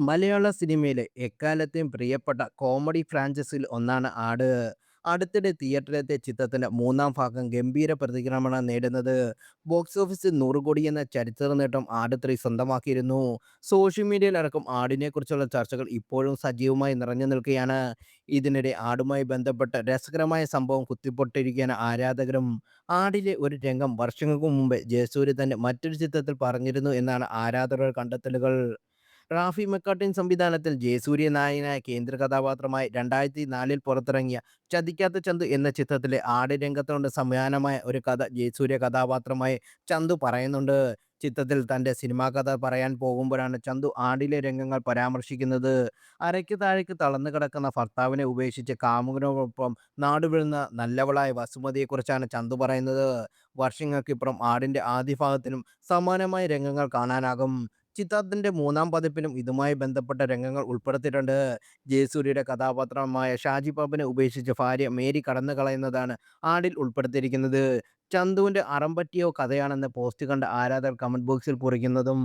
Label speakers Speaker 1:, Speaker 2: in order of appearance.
Speaker 1: മലയാള സിനിമയിലെ എക്കാലത്തെയും പ്രിയപ്പെട്ട കോമഡി ഫ്രാഞ്ചൈസിയിൽ ഒന്നാണ് ആട്. അടുത്തിടെ തിയേറ്ററിലെത്തിയ ചിത്രത്തിന്റെ മൂന്നാം ഭാഗം ഗംഭീര പ്രതികരണമാണ് നേടുന്നത്. ബോക്സ് ഓഫീസിൽ 100 കോടി എന്ന ചരിത്ര നേട്ടം ആട് 3 സ്വന്തമാക്കിയിരുന്നു. സോഷ്യൽ മീഡിയയിലടക്കം ആടിനെക്കുറിച്ചുള്ള ചർച്ചകൾ ഇപ്പോഴും സജീവമായി നിറഞ്ഞു നിൽക്കുകയാണ്. ഇതിനിടെ ആടുമായി ബന്ധപ്പെട്ട രസകരമായ സംഭവം കുത്തിപ്പൊട്ടിയിരിക്കുകയാണ് ആരാധകരും. ആടിലെ ഒരു രംഗം വർഷങ്ങൾക്ക് മുമ്പ് ജയസൂര്യ തന്നെ മറ്റൊരു ചിത്രത്തിൽ പറഞ്ഞിരുന്നു എന്നാണ് ആരാധകരുടെ കണ്ടെത്തലുകൾ. റാഫി മെക്കാർട്ടിൻ സംവിധാനത്തിൽ ജയസൂര്യ നായകനായ കേന്ദ്ര കഥാപാത്രമായി 2004-ൽ പുറത്തിറങ്ങിയ ചതിക്കാത്ത ചന്തു എന്ന ചിത്രത്തിലെ ആട് രംഗത്തോട് സമാനമായ ഒരു കഥ ജയസൂര്യ കഥാപാത്രമായി ചന്തു പറയുന്നുണ്ട്. ചിത്രത്തിൽ തൻ്റെ സിനിമാ കഥ പറയാൻ പോകുമ്പോഴാണ് ചന്തു ആടിലെ രംഗങ്ങൾ പരാമർശിക്കുന്നത്. അരയ്ക്ക് താഴേക്ക് തളർന്നു കിടക്കുന്ന ഭർത്താവിനെ ഉപേക്ഷിച്ച് കാമുകനോടൊപ്പം നാടുവിടുന്ന നല്ലവളായ വസുമതിയെക്കുറിച്ചാണ് ചന്തു പറയുന്നത്. വർഷങ്ങൾക്കിപ്പുറം ആടിൻ്റെ ആദ്യ ഭാഗത്തിനും സമാനമായ രംഗങ്ങൾ കാണാനാകും. ചിത്രത്തിന്റെ മൂന്നാം പതിപ്പിലും ഇതുമായി ബന്ധപ്പെട്ട രംഗങ്ങൾ ഉൾപ്പെടുത്തിയിട്ടുണ്ട്. ജയസൂര്യയുടെ കഥാപാത്രമായ ഷാജി പാപ്പനെ ഉപേക്ഷിച്ച് ഭാര്യ മേരി കടന്നുകളയുന്നതാണ് ആടിൽ ഉൾപ്പെടുത്തിയിരിക്കുന്നത്. ചന്തുവിന്റെ അറം പറ്റിയോ കഥയാണെന്ന് പോസ്റ്റ് കണ്ട ആരാധകർ കമന്റ് ബോക്സിൽ കുറിക്കുന്നതും.